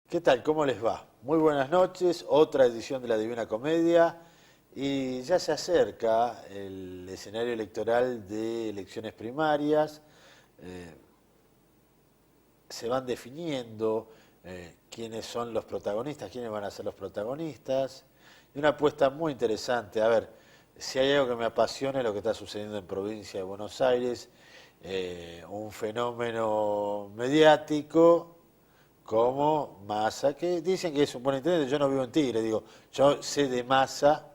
¿Qué tal? ¿Cómo les va? Muy buenas noches, otra edición de la Divina Comedia y ya se acerca el escenario electoral de elecciones primarias, eh, se van definiendo quiénes son los protagonistas, quiénes van a ser los protagonistas y una apuesta muy interesante. A ver, si hay algo que me apasiona es lo que está sucediendo en provincia de Buenos Aires, un fenómeno mediático como Massa, que dicen que es un buen intendente. Yo no vivo en Tigre, digo, yo sé de Massa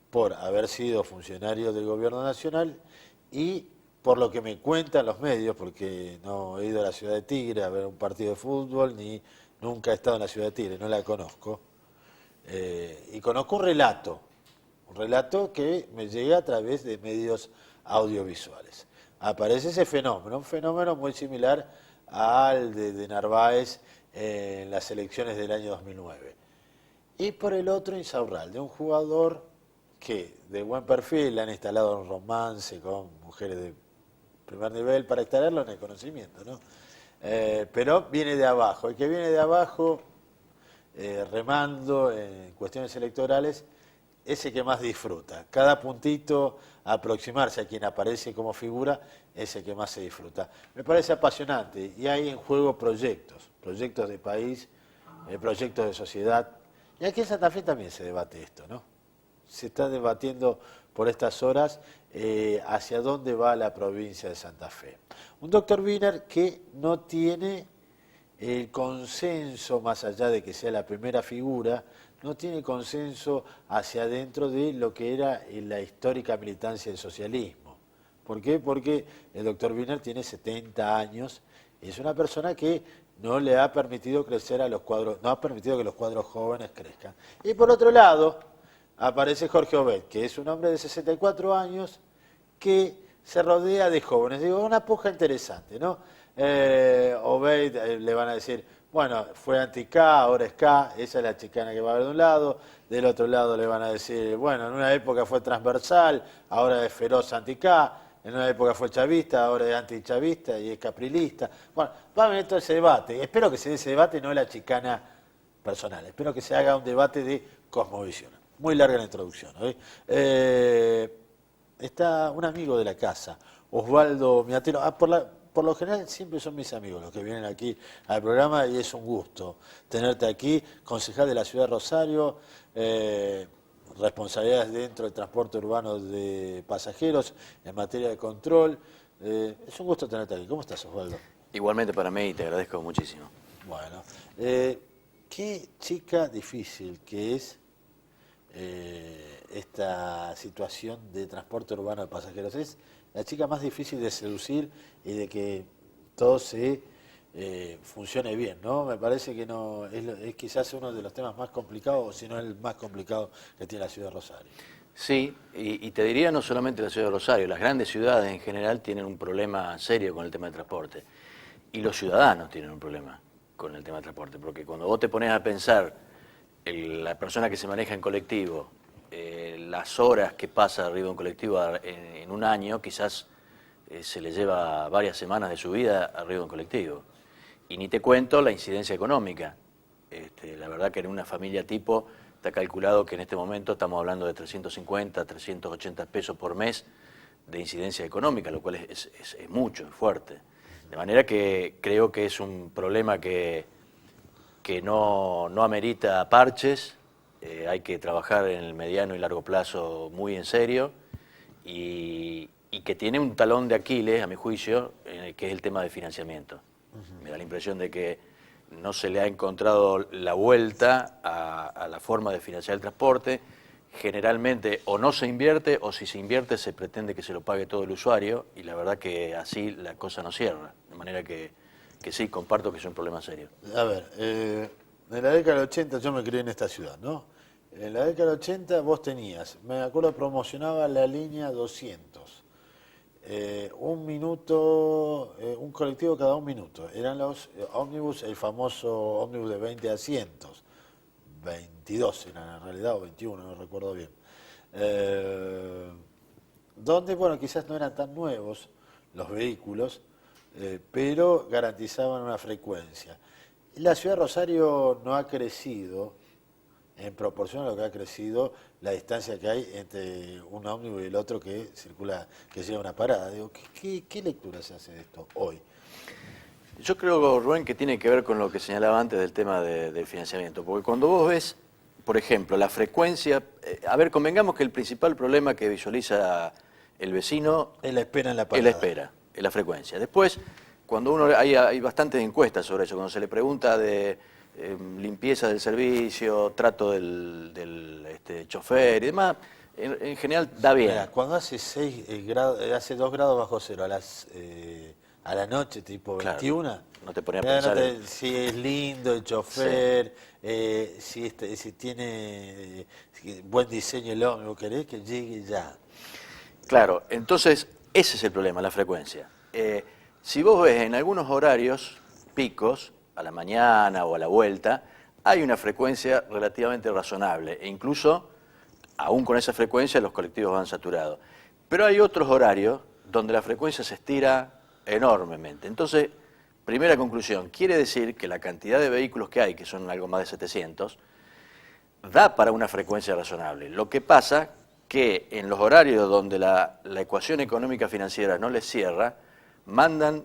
por haber sido funcionario del gobierno nacional y por lo que me cuentan los medios, porque no he ido a la ciudad de Tigre a ver un partido de fútbol, ni nunca he estado en la ciudad de Tigre, no la conozco. Y conozco un relato que me llega a través de medios audiovisuales. Aparece ese fenómeno, un fenómeno muy similar al de Narváez en las elecciones del año 2009. Y por el otro, Insaurralde, un jugador que de buen perfil le han instalado un romance con mujeres de primer nivel para instalarlo en el conocimiento, ¿no? Pero viene de abajo, y que viene de abajo remando en cuestiones electorales, es el que más disfruta. Cada puntito, aproximarse a quien aparece como figura, es el que más se disfruta. Me parece apasionante y hay en juego proyectos de país, proyectos de sociedad. Y aquí en Santa Fe también se debate esto, ¿no? Se está debatiendo por estas horas hacia dónde va la provincia de Santa Fe. Un doctor Wiener que no tiene el consenso, más allá de que sea la primera figura, no tiene consenso hacia adentro de lo que era la histórica militancia del socialismo. ¿Por qué? Porque el doctor Wiener tiene 70 años, es una persona que no le ha permitido crecer a los cuadros, no ha permitido que los cuadros jóvenes crezcan. Y por otro lado, aparece Jorge Obed, que es un hombre de 64 años que se rodea de jóvenes. Digo, una puja interesante, ¿no? Obed le van a decir, bueno, fue anti-K, ahora es K, esa es la chicana que va a haber de un lado, del otro lado le van a decir, bueno, en una época fue transversal, ahora es feroz anti-K, en una época fue chavista, ahora es antichavista y es caprilista. Bueno, va a venir todo ese debate. Espero que se dé ese debate, no la chicana personal. Espero que se haga un debate de cosmovisión. Muy larga la introducción. Está un amigo de la casa, Osvaldo Miatero. Por lo general siempre son mis amigos los que vienen aquí al programa y es un gusto tenerte aquí, concejal de la ciudad de Rosario, responsabilidades dentro del transporte urbano de pasajeros en materia de control. Es un gusto tenerte aquí. ¿Cómo estás, Osvaldo? Igualmente para mí, te agradezco muchísimo. Bueno, qué chica difícil que es esta situación de transporte urbano de pasajeros. Es la chica más difícil de seducir y de que todo se funcione bien, ¿no? Me parece que no es quizás uno de los temas más complicados, o si no el más complicado que tiene la ciudad de Rosario. Sí, y te diría no solamente la ciudad de Rosario, las grandes ciudades en general tienen un problema serio con el tema del transporte. Y los ciudadanos tienen un problema con el tema del transporte, porque cuando vos te pones a pensar la persona que se maneja en colectivo, las horas que pasa arriba de un colectivo en un año, quizás se le lleva varias semanas de su vida arriba de un colectivo. Y ni te cuento la incidencia económica. La verdad que en una familia tipo está calculado que en este momento estamos hablando de 350, 380 pesos por mes de incidencia económica, lo cual es mucho, es fuerte. De manera que creo que es un problema que no amerita parches, hay que trabajar en el mediano y largo plazo muy en serio y que tiene un talón de Aquiles, a mi juicio, que es el tema de financiamiento. Me da la impresión de que no se le ha encontrado la vuelta a la forma de financiar el transporte. Generalmente o no se invierte o si se invierte se pretende que se lo pague todo el usuario y la verdad que así la cosa no cierra. De manera que sí, comparto que es un problema serio. A ver, en la década del 80 yo me crié en esta ciudad, ¿no? En la década del 80 vos tenías, me acuerdo, promocionaba la línea 200. Un minuto, un colectivo cada un minuto. Eran los ómnibus, el famoso ómnibus de 20 asientos. 22 eran en realidad, o 21, no recuerdo bien. Donde, bueno, quizás no eran tan nuevos los vehículos, pero garantizaban una frecuencia. La ciudad de Rosario no ha crecido en proporción a lo que ha crecido la distancia que hay entre un ómnibus y el otro que circula, que llega a una parada. Digo, ¿qué lectura se hace de esto hoy? Yo creo, Rubén, que tiene que ver con lo que señalaba antes del tema del financiamiento. Porque cuando vos ves, por ejemplo, la frecuencia... a ver, convengamos que el principal problema que visualiza el vecino... Es la espera en la parada. Es la espera, es la frecuencia. Después, cuando uno... Hay bastantes encuestas sobre eso. Cuando se le pregunta de limpieza del servicio, trato del chofer y demás, en general da bien. Mira, cuando hace 6 grados, hace 2 grados bajo cero a la noche, tipo Claro, 21, no te ponía a pensar si es lindo el chofer, si tiene buen diseño el ómnibus, querés que llegue ya. Claro, entonces ese es el problema, la frecuencia. Si vos ves en algunos horarios picos, a la mañana o a la vuelta, hay una frecuencia relativamente razonable e incluso, aún con esa frecuencia, los colectivos van saturados. Pero hay otros horarios donde la frecuencia se estira enormemente. Entonces, primera conclusión, quiere decir que la cantidad de vehículos que hay, que son algo más de 700, da para una frecuencia razonable. Lo que pasa que en los horarios donde la ecuación económica financiera no les cierra, mandan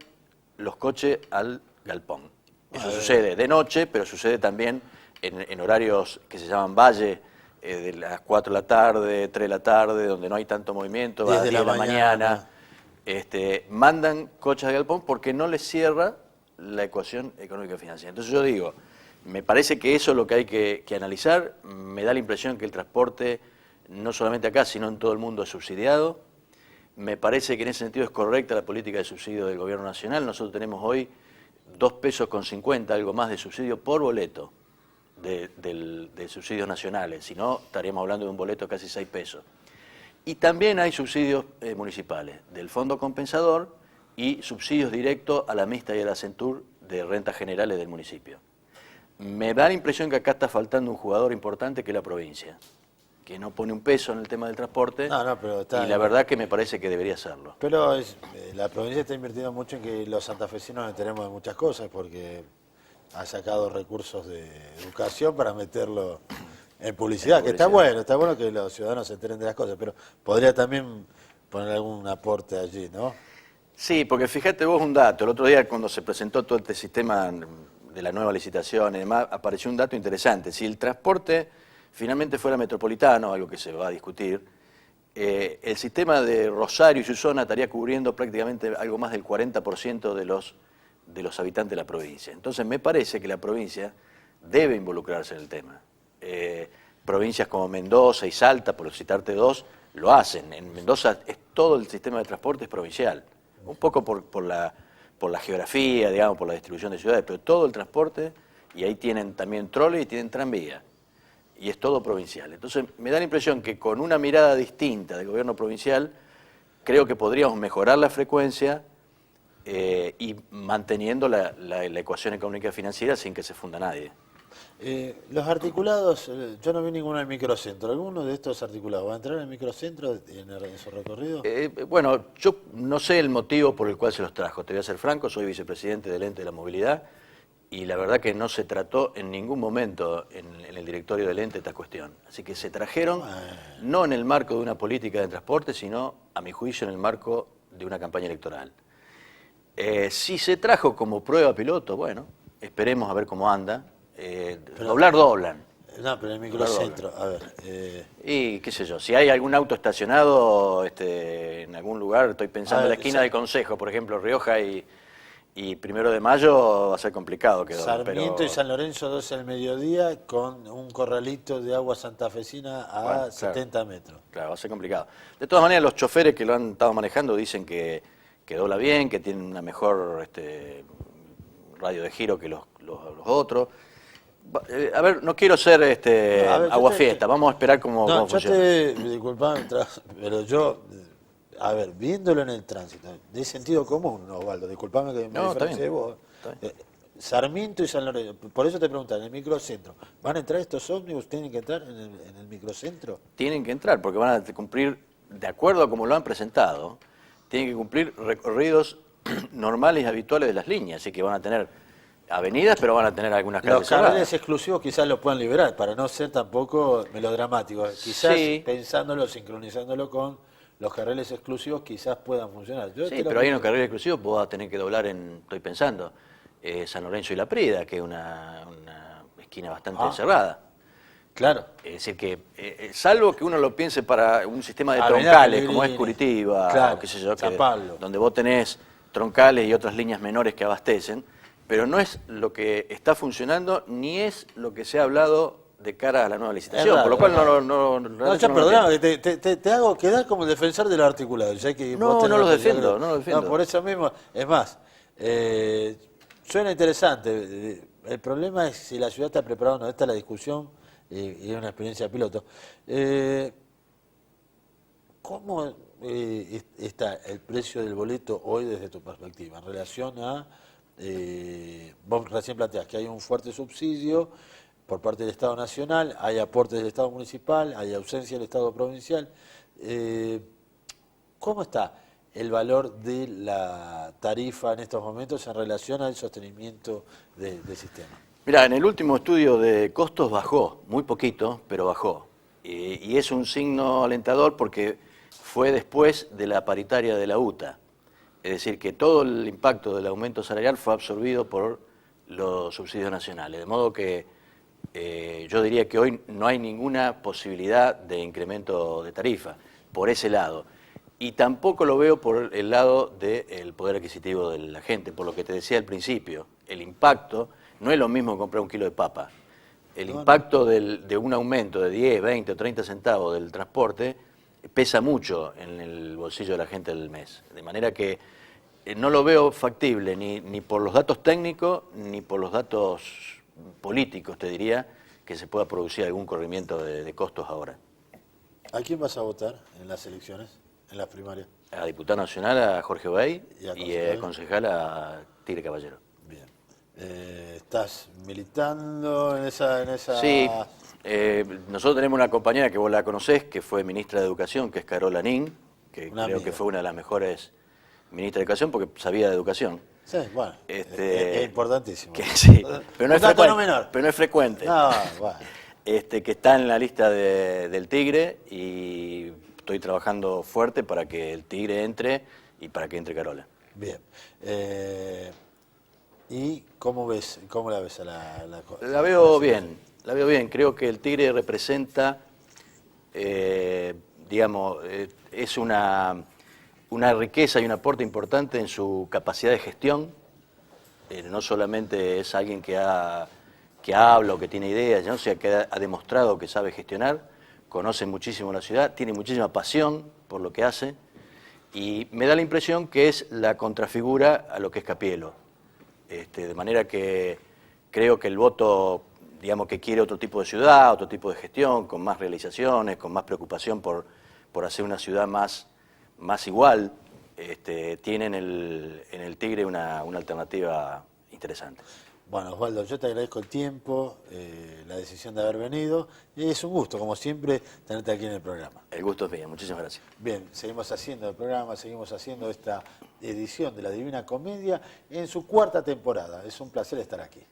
los coches al galpón. Eso sucede de noche, pero sucede también en horarios que se llaman valle, de las 4 de la tarde, 3 de la tarde, donde no hay tanto movimiento, a las 10 de la mañana. Mandan coches al galpón porque no les cierra la ecuación económica financiera. Entonces yo digo, me parece que eso es lo que hay que analizar. Me da la impresión que el transporte, no solamente acá, sino en todo el mundo, es subsidiado. Me parece que en ese sentido es correcta la política de subsidio del gobierno nacional. Nosotros tenemos hoy 2,50 pesos, algo más de subsidio por boleto de subsidios nacionales. Si no, estaríamos hablando de un boleto casi 6 pesos. Y también hay subsidios municipales del Fondo Compensador y subsidios directos a la Mixta y a la Centur de rentas generales del municipio. Me da la impresión que acá está faltando un jugador importante que es la provincia, que no pone un peso en el tema del transporte, pero está, y la verdad que me parece que debería hacerlo. Pero la provincia está invirtiendo mucho en que los santafesinos nos enteremos de muchas cosas, porque ha sacado recursos de educación para meterlo en publicidad, que está bueno que los ciudadanos se enteren de las cosas, pero podría también poner algún aporte allí, ¿no? Sí, porque fíjate vos un dato, el otro día cuando se presentó todo este sistema de la nueva licitación y demás, apareció un dato interesante. Si el transporte finalmente fuera metropolitano, algo que se va a discutir, el sistema de Rosario y su zona estaría cubriendo prácticamente algo más del 40% de los habitantes de la provincia. Entonces me parece que la provincia debe involucrarse en el tema. Provincias como Mendoza y Salta, por citarte dos, lo hacen. En Mendoza todo el sistema de transporte es provincial, un poco por la geografía, digamos, por la distribución de ciudades, pero todo el transporte, y ahí tienen también trole y tienen tranvía, y es todo provincial. Entonces me da la impresión que con una mirada distinta del gobierno provincial, creo que podríamos mejorar la frecuencia y manteniendo la ecuación económica y financiera sin que se funda nadie. Los articulados, yo no vi ninguno en el microcentro. ¿Alguno de estos articulados va a entrar en el microcentro en su recorrido? Bueno, yo no sé el motivo por el cual se los trajo. Te voy a ser franco, soy vicepresidente del Ente de la Movilidad y la verdad que no se trató en ningún momento en el directorio del ente esta cuestión. Así que se trajeron no en el marco de una política de transporte, sino, a mi juicio, en el marco de una campaña electoral. Si se trajo como prueba piloto, bueno, esperemos a ver cómo anda. Doblan. No, pero en el microcentro, a ver. Y qué sé yo, si hay algún auto estacionado en algún lugar, estoy pensando en la esquina del Consejo, por ejemplo, Rioja y 1 de Mayo, va a ser complicado que doblen. Sarmiento y San Lorenzo, 12 al mediodía, con un corralito de agua santafesina a 70 metros. Claro, va a ser complicado. De todas maneras, los choferes que lo han estado manejando dicen que dobla bien, que tiene una mejor radio de giro que los otros. A ver, no quiero ser aguafiesta, vamos a esperar cómo funciona. Disculpame, pero yo, a ver, viéndolo en el tránsito, de sentido común, Osvaldo, disculpame que me diferencie de vos. Sarmiento y San Lorenzo, por eso te preguntan, en el microcentro, ¿van a entrar estos ómnibus? ¿Tienen que entrar en el microcentro? Tienen que entrar, porque van a cumplir, de acuerdo a como lo han presentado, tienen que cumplir recorridos normales y habituales de las líneas, así que van a tener avenidas, pero van a tener algunas calles Los carriles cerradas. exclusivos quizás los puedan liberar, para no ser tampoco melodramáticos. Quizás Sí. pensándolo, sincronizándolo con los carriles exclusivos, quizás puedan funcionar. Sí, pero ahí en los carriles exclusivos vos vas a tener que doblar estoy pensando, San Lorenzo y La Prida, que es una esquina bastante cerrada. Claro. Es decir, que salvo que uno lo piense para un sistema de Avenida troncales, como es Pellegrini. Curitiba, Claro, o qué sé yo, San Pablo. donde vos tenés troncales y otras líneas menores que abastecen, pero no es lo que está funcionando, ni es lo que se ha hablado de cara a la nueva licitación, raro, por lo cual es raro. no No, ya lo perdóname, entiendo. te hago quedar como el defensor de los articulados. Ya que No, vos tenés no una los posición defiendo, que- no los defiendo. No, por eso mismo, es más, suena interesante. El problema es si la ciudad está preparada o no. Esta es la discusión y es una experiencia piloto. ¿Cómo está el precio del boleto hoy desde tu perspectiva en relación a, vos recién planteás que hay un fuerte subsidio por parte del Estado Nacional, hay aportes del Estado Municipal, hay ausencia del Estado Provincial? ¿Cómo está el valor de la tarifa en estos momentos en relación al sostenimiento del sistema? Mirá, en el último estudio de costos bajó, muy poquito, pero bajó. Y es un signo alentador porque fue después de la paritaria de la UTA. Es decir, que todo el impacto del aumento salarial fue absorbido por los subsidios nacionales. De modo que yo diría que hoy no hay ninguna posibilidad de incremento de tarifa por ese lado. Y tampoco lo veo por el lado del poder adquisitivo de la gente, por lo que te decía al principio. El impacto no es lo mismo que comprar un kilo de papa. El impacto de un aumento de 10, 20 o 30 centavos del transporte pesa mucho en el bolsillo de la gente del mes. De manera que no lo veo factible ni por los datos técnicos ni por los datos políticos, te diría, que se pueda producir algún corrimiento de costos ahora. ¿A quién vas a votar en las elecciones, en las primarias? A diputado nacional a Jorge Bay ¿Y a y concejal? concejal a Tigre Caballero. Bien. ¿Estás militando en esa...? Sí, nosotros tenemos una compañera que vos la conocés, que fue ministra de Educación, que es Carola Nin, que Una creo amiga. que fue una de las mejores ministras de Educación porque sabía de educación. Sí, bueno, es importantísimo. Sí, pero no Un es dato frecuente. no menor. Pero no es frecuente. No, bueno. Que está en la lista del Tigre y estoy trabajando fuerte para que el Tigre entre y para que entre Carola. Bien. ¿Y cómo la ves a la La veo bien, la veo bien. Creo que el Tigre representa, es una riqueza y un aporte importante en su capacidad de gestión. No solamente es alguien que habla o que tiene ideas, ¿no? O sea, que ha demostrado que sabe gestionar, conoce muchísimo la ciudad, tiene muchísima pasión por lo que hace y me da la impresión que es la contrafigura a lo que es Capielo. De manera que creo que el voto, digamos, que quiere otro tipo de ciudad, otro tipo de gestión, con más realizaciones, con más preocupación por hacer una ciudad más igual, tiene en el Tigre una alternativa interesante. Bueno, Osvaldo, yo te agradezco el tiempo, la decisión de haber venido, y es un gusto, como siempre, tenerte aquí en el programa. El gusto es mío, muchísimas gracias. Bien, seguimos haciendo el programa, seguimos haciendo esta edición de La Divina Comedia en su 4ª temporada. Es un placer estar aquí.